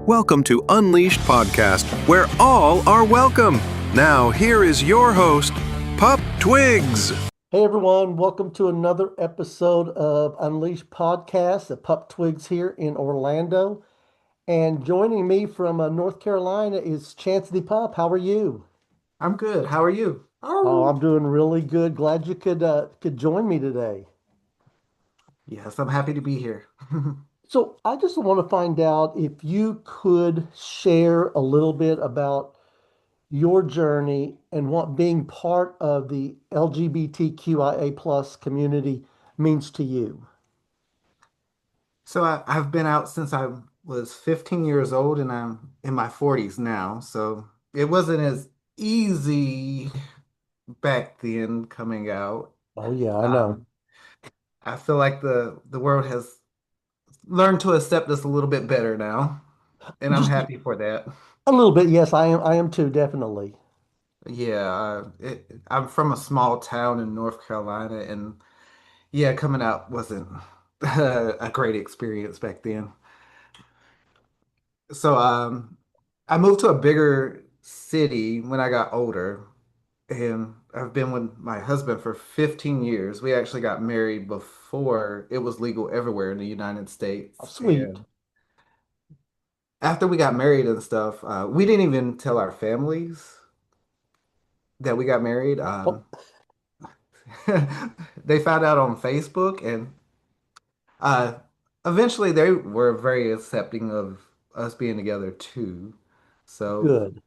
Welcome to Unleashed Podcast, where all are welcome. Now, here is your host, Pup Twigs. Hey everyone, welcome to another episode of Unleashed Podcast. The Pup Twigs here in Orlando. And joining me from North Carolina is Chance Thee Pup. How are you? I'm good. How are you? Oh, Oh, I'm doing really good. Glad you could join me today. yes, I'm happy to be here. So I just want to find out if you could share a little bit about your journey and what being part of the LGBTQIA plus community means to you. I've been out since I was 15 years old and I'm in my 40s now. So it wasn't as easy back then coming out. Oh yeah, I know. Um, I feel like the world has learned to accept us a little bit better now, and I'm Just happy for that. a little bit, yes, I am too, definitely. I'm from a small town in North Carolina, and yeah, coming out wasn't a great experience back then. So I moved to a bigger city when I got older, and I've been with my husband for 15 years. We actually got married before it was legal everywhere in the United Oh, States. sweet. And after we got married and stuff, we didn't even tell our families that we got married. Oh, They found out on Facebook, and uh, eventually they were very accepting of us being together too. So good.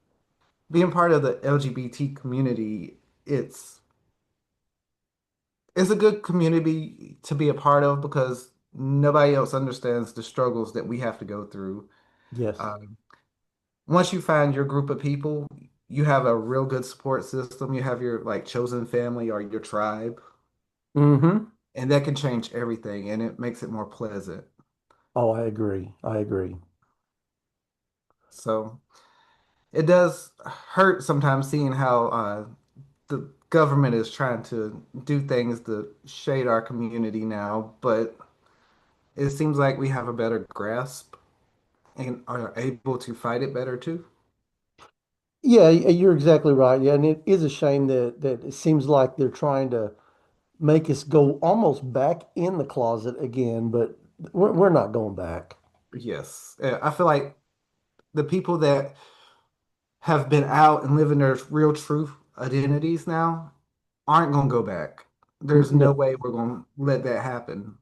being part of the LGBT community, it's a good community to be a part of because nobody else understands the struggles that we have to go through. Yes. Um, Once you find your group of people, you have a real good support system. You have your like chosen family or your tribe, Mm-hmm. and that can change everything, and it makes it more pleasant. Oh, I agree. I agree. So it does hurt sometimes seeing how the government is trying to do things to shade our community now, but it seems like we have a better grasp and are able to fight it better too. Yeah, you're exactly right. Yeah, and it is a shame that it seems like they're trying to make us go almost back in the closet again, but we're not going back. Yes. I feel like the people that have been out and living their real true identities now aren't going to go back. There's no No. way we're going to let that happen.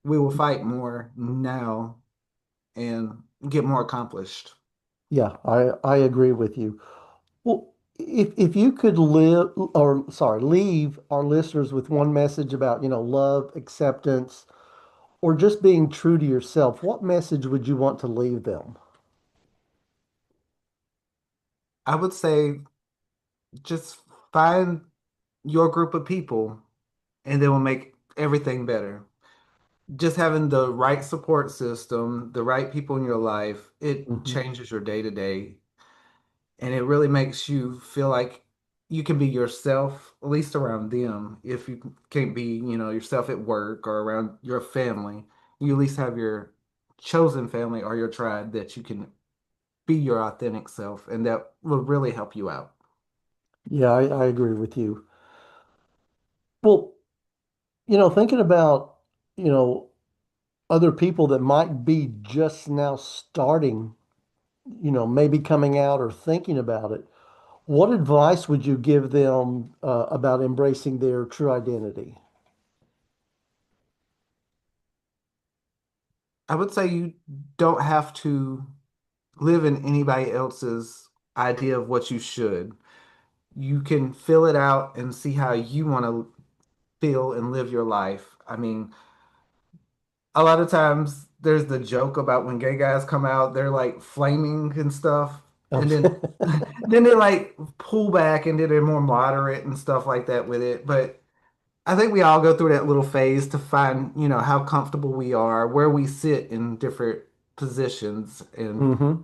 We will fight more now and get more accomplished. Yeah, I agree with you. Well, if you could live or sorry, leave our listeners with one message about, love, acceptance, or just being true to yourself, what message would you want to leave them? I would say just find your group of people and they will make everything better. Just having the right support system, the right people in your life, it Mhm. changes your day to day. And it really makes you feel like you can be yourself, at least around them. If you can't be, yourself at work or around your family, you at least have your chosen family or your tribe that you can be your authentic self, and that will really help you out. Yeah, I agree with you. Well, thinking about, you know, other people that might be just now starting, maybe coming out or thinking about it, what advice would you give them about embracing their true identity? I would say you don't have to live in anybody else's idea of what you should. You can fill it out and see how you want to feel and live your life. I mean, a lot of times there's the joke about when gay guys come out, they're like flaming and stuff. Um, And then then they like pull back and then they're more moderate and stuff like that with it. But I think we all go through that little phase to find, how comfortable we are, where we sit in different positions, and hmm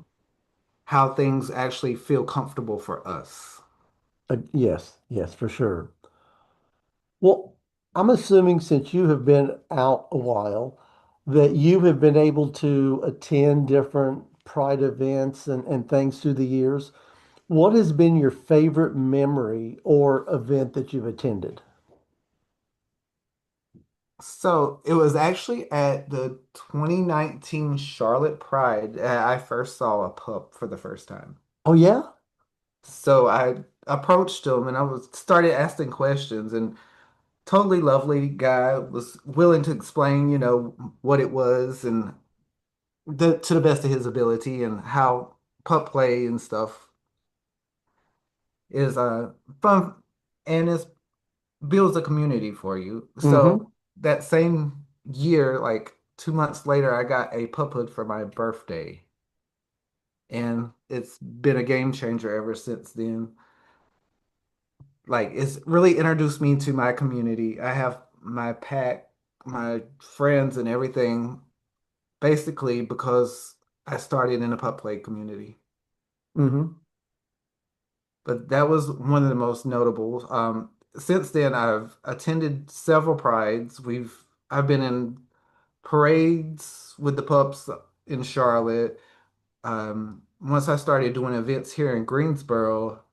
how things actually feel comfortable for us. Yes, yes, for sure. Well, I'm assuming since you have been out a while that you have been able to attend different pride events and things through the years. What has been your favorite memory or event that you've attended? So it was actually at the 2019 Charlotte Pride that I first saw a pup for the first time. Oh yeah? So I approached him and I was started asking questions, and totally lovely guy was willing to explain, what it was and to the best of his ability and how pup play and stuff is fun and it builds a community for you. Mm-hmm. So that same year, like 2 months later, I got a puphood for my birthday, and it's been a game changer ever since then. Like it's really introduced me to my community. I have my pack, my friends, and everything basically because I started in a pup play community. Mm-hmm. But that was one of the most notable. Since then, I've attended several prides. I've been in parades with the pups in Charlotte. Once I started doing events here in Greensboro,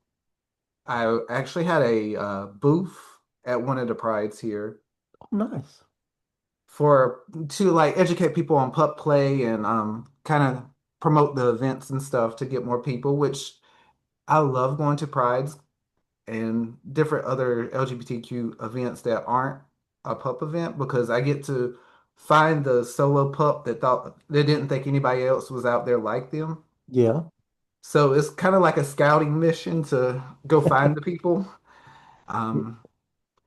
I actually had a booth at one of the prides here Oh, nice. for to like educate people on pup play and kind of promote the events and stuff to get more people, which I love going to prides and different other LGBTQ events that aren't a pup event because I get to find the solo pup that thought they didn't think anybody else was out there like them. Yeah. So it's kind of like a scouting mission to go find the people. Um,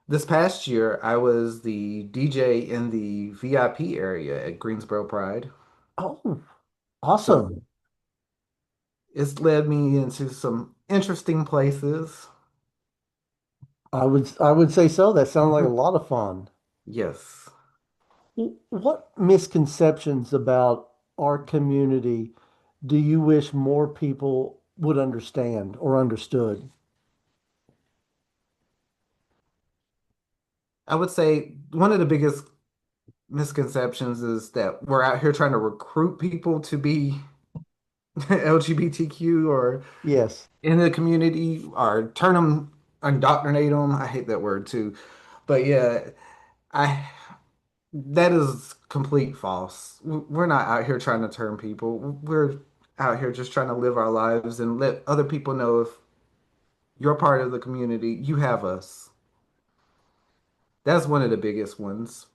this past year, I was the DJ in the VIP area at Greensboro Pride. Oh, So awesome. it's led me into some interesting places. I would say so. That sounds like a lot of fun. Yes. What misconceptions about our community do you wish more people would understand or understood? I would say one of the biggest misconceptions is that we're out here trying to recruit people to be LGBTQ or Yes. in the community or turn them, indoctrinate them. I hate that word too. But yeah, I that is complete false. We're not out here trying to turn people. We're out here just trying to live our lives and let other people know if you're part of the community, you have us. That's one of the biggest ones.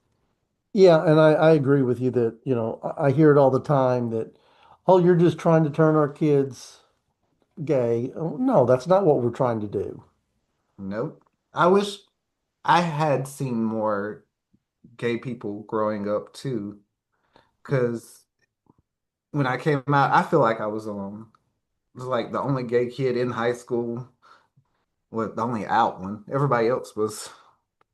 Yeah, and I agree with you that, I hear it all the time that, oh, you're just trying to turn our kids gay. Oh, no, that's not what we're trying to do. Nope. I wish I had seen more gay people growing up too, because when I came out, I feel like I was alone. I was like the only gay kid in high school, well, the only out one. Everybody else was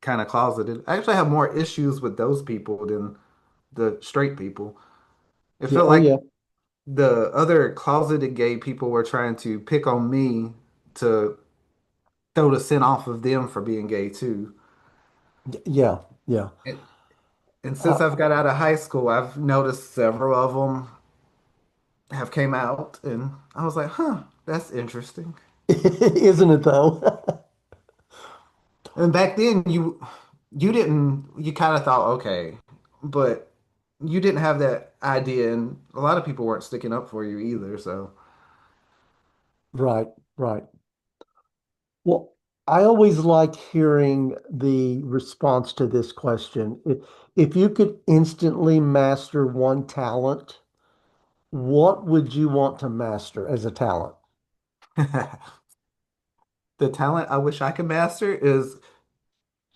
kind of closeted. I actually have more issues with those people than the straight people. It Yeah, felt oh like yeah. the other closeted gay people were trying to pick on me to throw the scent off of them for being gay too. Yeah, yeah. And, and since Uh, I've got out of high school, I've noticed several of them have came out, and I was like, huh, that's interesting. isn't it though? And back then, you didn't you kind of thought okay, but you didn't have that idea, and a lot of people weren't sticking up for you either. So Right, right. Well, I always like hearing the response to this question. If you could instantly master one talent, what would you want to master as a talent? the talent I wish I could master is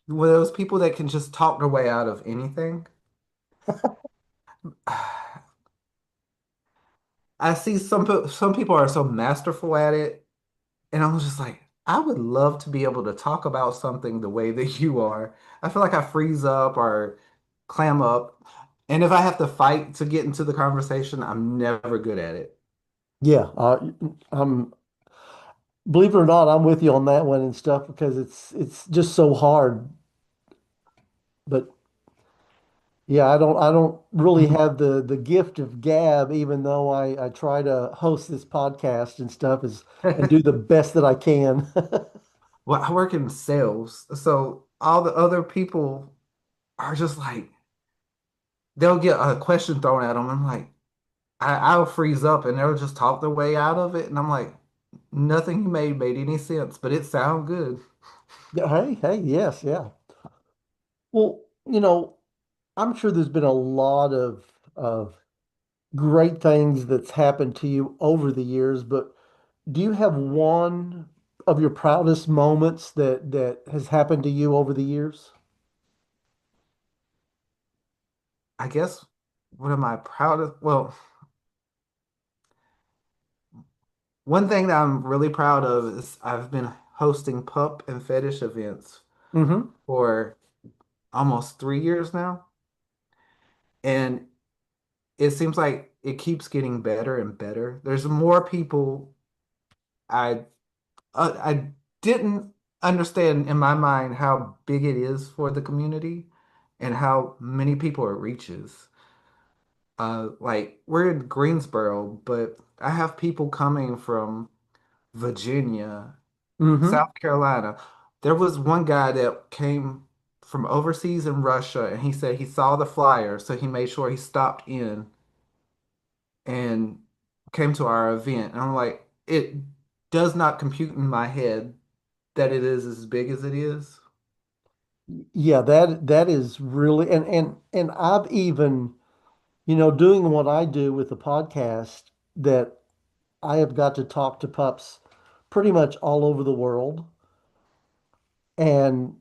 one of those people that can just talk their way out of anything. I see some people are so masterful at it, and I was just like, I would love to be able to talk about something the way that you are. I feel like I freeze up or clam up. And if I have to fight to get into the conversation, I'm never good at it. Yeah, I'm believe it or not, I'm with you on that one and stuff because it's just so hard. But Yeah, I don't really Mhm. have the gift of gab, even though I try to host this podcast and stuff is and do the best that I can. Well, I work in sales, so all the other people are just like they'll get a question thrown at them. I'm like, I'll freeze up and they'll just talk their way out of it, and I'm like, nothing you made any sense, but it sound good. Yeah, hey, yes, yeah. Well, I'm sure there's been a lot of great things that's happened to you over the years, but do you have one of your proudest moments that has happened to you over the years? I guess what am I proud of? Well, one thing that I'm really proud of is I've been hosting pup and fetish events Mm-hmm. for almost 3 years now. And it seems like it keeps getting better and better. There's more people I I didn't understand in my mind how big it is for the community and how many people it reaches. Like we're in Greensboro, but I have people coming from Virginia, Mm-hmm. South Carolina. There was one guy that came from overseas in Russia, and he said he saw the flyer, so he made sure he stopped in and came to our event. And I'm like, it does not compute in my head that it is as big as it is. Yeah, that is really and I've even, doing what I do with the podcast that I have got to talk to pups pretty much all over the world. And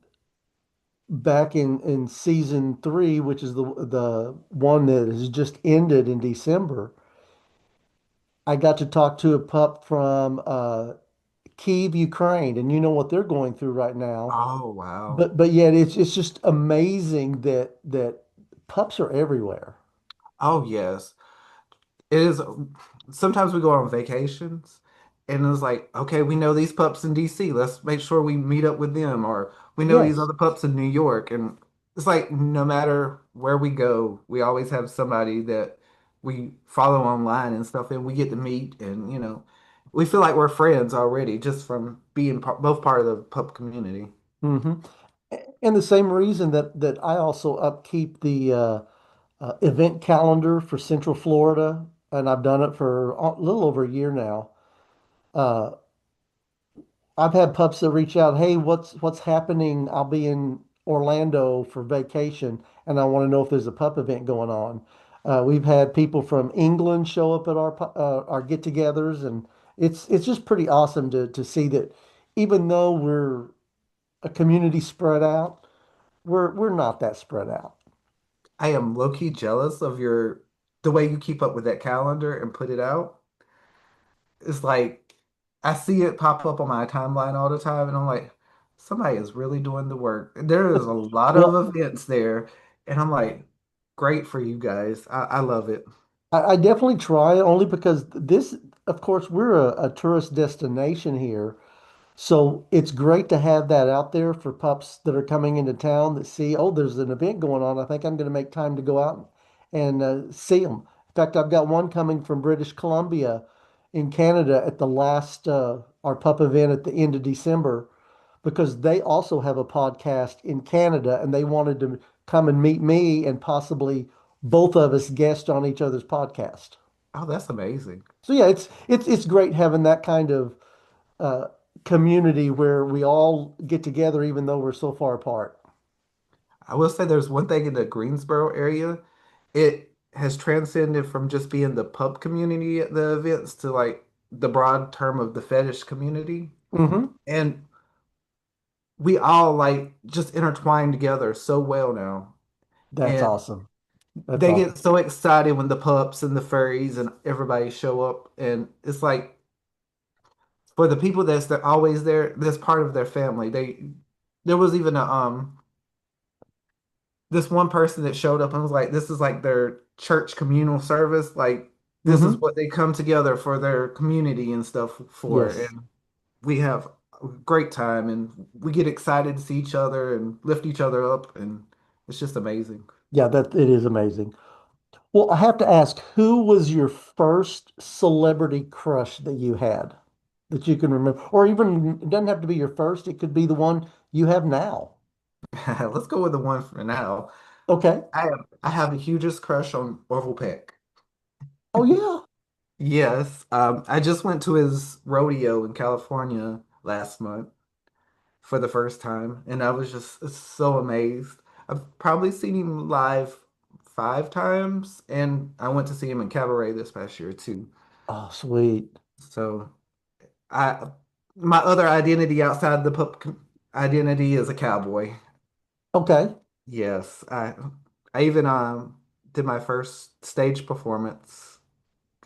back in season 3, which is the one that has just ended in December, I got to talk to a pup from Kyiv, Ukraine, and you know what they're going through right now. Oh, wow. But yet it's just amazing that pups are everywhere. Oh, yes. It is. Sometimes we go on vacations and it's like, okay, we know these pups in DC. Let's make sure we meet up with them. Or we know these Yes. other pups in New York. And it's like, no matter where we go, we always have somebody that we follow online and stuff, and we get to meet. And, we feel like we're friends already just from being both part of the pup community. hmm And the same reason that I also upkeep the event calendar for Central Florida, and I've done it for a little over a year now. Uh, I've had pups that reach out, hey, what's happening? I'll be in Orlando for vacation, and I want to know if there's a pup event going on. We've had people from England show up at our get-togethers, and it's just pretty awesome to see that even though we're a community spread out, we're not that spread out. I am low-key jealous of the way you keep up with that calendar and put it out. It's like I see it pop up on my timeline all the time, and I'm like, somebody is really doing the work. There is a lot of Well, events there, and I'm like, great for you guys. I love it. I definitely try only because this, of course, we're a tourist destination here. So it's great to have that out there for pups that are coming into town that see, oh, there's an event going on. I think I'm going to make time to go out and see them. In fact, I've got one coming from British Columbia in Canada at the last our pup event at the end of December because they also have a podcast in Canada and they wanted to come and meet me and possibly both of us guest on each other's podcast. Oh, that's amazing. So yeah, it's great having that kind of uh, community where we all get together even though we're so far apart. I will say there's one thing in the Greensboro area. It has transcended from just being the pub community at the events to like the broad term of the fetish community. Hmm. And we all like just intertwine together so well now. That's And awesome. That's they get awesome. so excited when the pups and the furries and everybody show up. And it's like for the people they're always there, that's part of their family. There was even a this one person that showed up and was like, this is like their church communal service. Like this is Hmm. what they come together for their community and stuff for. Yes. And we have a great time and we get excited to see each other and lift each other up and it's just amazing. Yeah, that it is amazing. Well, I have to ask, who was your first celebrity crush that you had that you can remember? Or even, it doesn't have to be your first, it could be the one you have now. Let's go with the one for now. Okay. I have the hugest crush on Orville Peck. Oh, yeah. Yes, I just went to his rodeo in California last month for the first time, and I was just so amazed. I've probably seen him live 5 times, and I went to see him in Cabaret this past year too. Oh, sweet. So I, my other identity outside the identity is a cowboy. Okay. Yes, I even did my first stage performance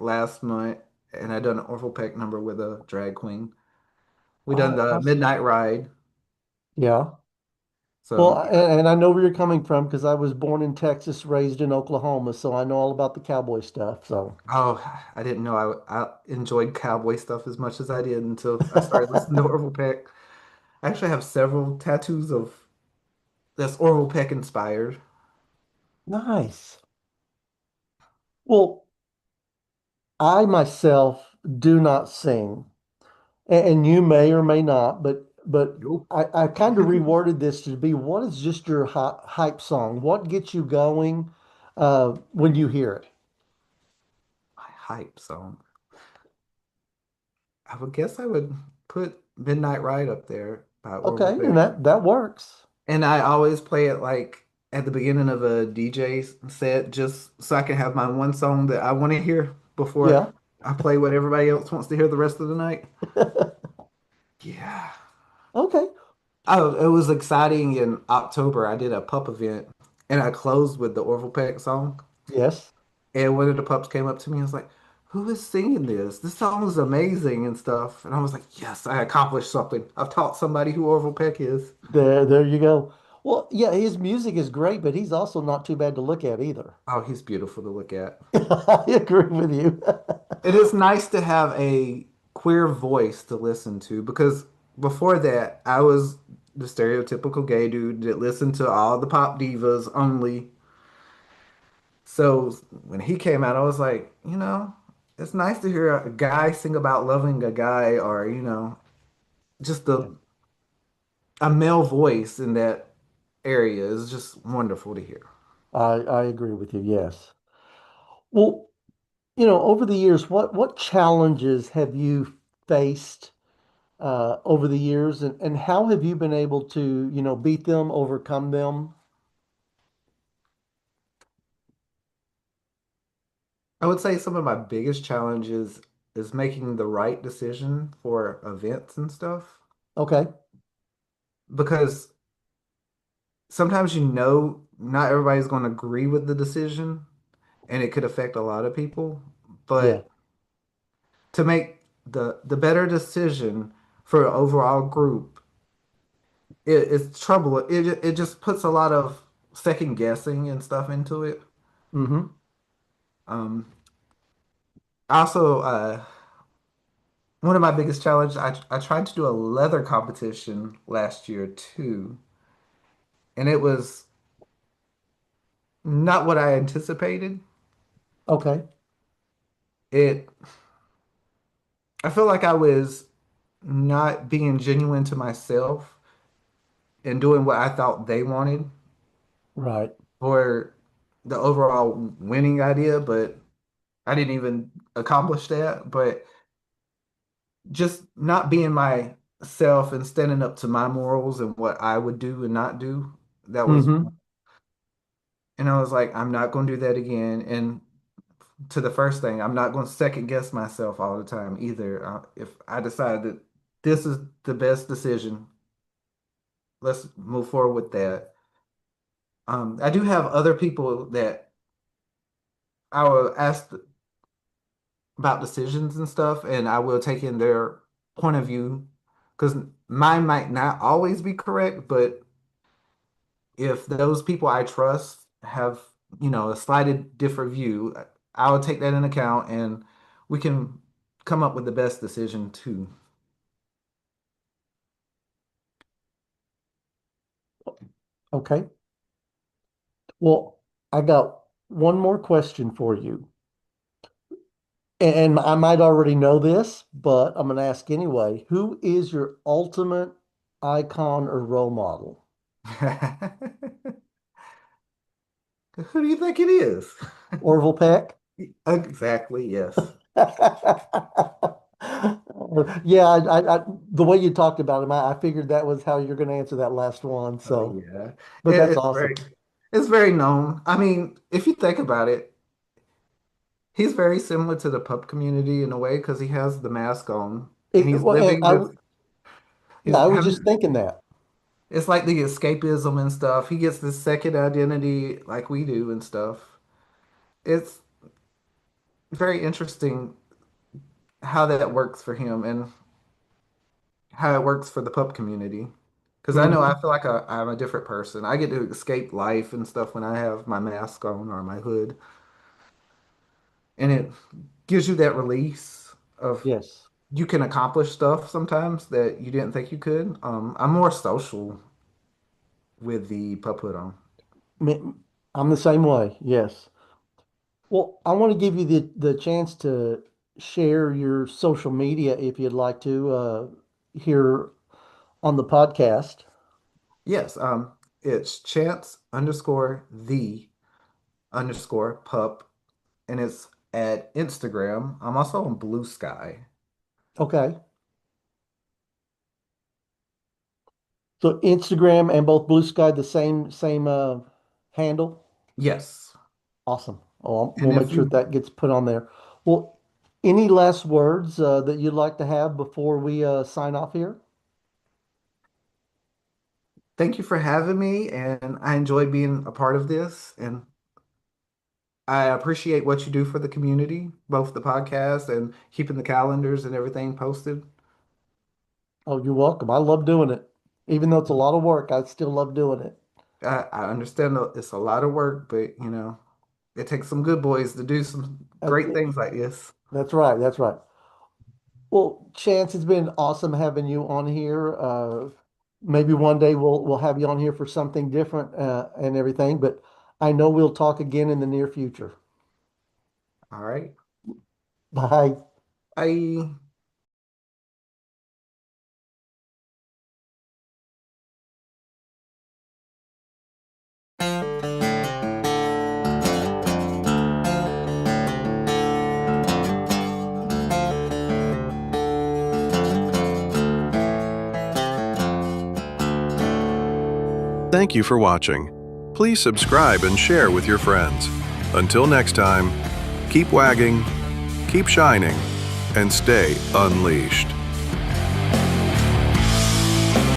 last month, and I done an Orville Peck number with a drag queen. We done Oh, the awesome. Midnight Ride. Yeah. Well, So and I know where you're coming from because I was born in Texas, raised in Oklahoma, so I know all about the cowboy stuff. So, oh, I didn't know I enjoyed cowboy stuff as much as I did until I started listening to Orville Peck. I actually have several tattoos of that's Orville Peck inspired. nice. Well, I myself do not sing, and you may or may not, but Nope. I kind of reworded this to be what is just your hype song? What gets you going when you hear it? My hype song. I would guess I would put Midnight Ride up there by Okay, Orville and Peck. that works. And I always play it like at the beginning of a DJ set just so I can have my one song that I want to hear before Yeah. I play what everybody else wants to hear the rest of the night. Yeah. Okay. Oh, it was exciting in October. I did a pup event and I closed with the Orville Peck song. Yes. And one of the pups came up to me and was like, "Who is singing this? This song is amazing and stuff." And I was like, "Yes, I accomplished something. I've taught somebody who Orville Peck is." There you go. Well, yeah, his music is great, but he's also not too bad to look at either. Oh, he's beautiful to look at. I agree with you. It is nice to have a queer voice to listen to because before that, I was the stereotypical gay dude that listened to all the pop divas only. So when he came out, I was like, it's nice to hear a guy sing about loving a guy or, just Yeah, a male voice in that area is just wonderful to hear. I agree with you. Yes. Well, over the years, what challenges have you faced over the years, and how have you been able to, beat them, overcome them? I would say some of my biggest challenges is making the right decision for events and stuff Okay. because sometimes not everybody's going to agree with the decision and it could affect a lot of people, Yeah. but to make the better decision for an overall group, it's trouble. It just puts a lot of second guessing and stuff into it. Mm-hmm. Um, Also, one of my biggest challenges, I tried to do a leather competition last year too, and it was not what I anticipated. Okay. It, I feel like I was not being genuine to myself and doing what I thought they wanted Right. for the overall winning idea, but I didn't even accomplish that. But just not being myself and standing up to my morals and what I would do and not do, that was, Mm-hmm. and I was like, I'm not going to do that again. And to the first thing, I'm not going to second guess myself all the time either. If I decide that this is the best decision, let's move forward with that. I do have other people that I will ask about decisions and stuff, and I will take in their point of view because mine might not always be correct, but if those people I trust have, a slightly different view, I will take that in account and we can come up with the best decision too. Okay. Well, I got one more question for you. And I might already know this, but I'm going to ask anyway. Who is your ultimate icon or role model? Who do you think it is? Orville Peck? Exactly, yes. Yeah, the way you talked about him, I figured that was how you're going to answer that last one. Oh So, yeah. but that's It's awesome. very known. I mean, if you think about it, he's very similar to the pup community in a way because he has the mask on and he's Well, and living this yeah, he's I was just having thinking that. it's like the escapism and stuff. He gets this second identity like we do and stuff. It's very interesting how that works for him and how it works for the pup community. Because I know I Mhm. feel like I'm a different person. I get to escape life and stuff when I have my mask on or my hood. And it gives you that release of Yes. you can accomplish stuff sometimes that you didn't think you could. I'm more social with the pup hood on. Me- I'm the same way. Yes. Well, I want to give you the chance to share your social media if you'd like to here on the podcast. Yes, it's Chance underscore the underscore pup, and it's at Instagram. I'm also on Blue Sky. Okay. So Instagram and both Blue Sky the same handle. Yes. Awesome. Oh, And we'll make if sure you that gets put on there. Well, any last words that you'd like to have before we sign off here? thank you for having me, and I enjoy being a part of this, and I appreciate what you do for the community, both the podcast and keeping the calendars and everything posted. Oh, you're welcome. I love doing it. Even though it's a lot of work, I still love doing it. I understand that it's a lot of work, but it takes some good boys to do some Uh, great things like this. That's right. That's right. Well, Chance, it's been awesome having you on here. Maybe one day we'll have you on here for something different and everything, but I know we'll talk again in the near future. All right. Bye. Bye. Thank you for watching. Please subscribe and share with your friends. Until next time, keep wagging, keep shining, and stay unleashed.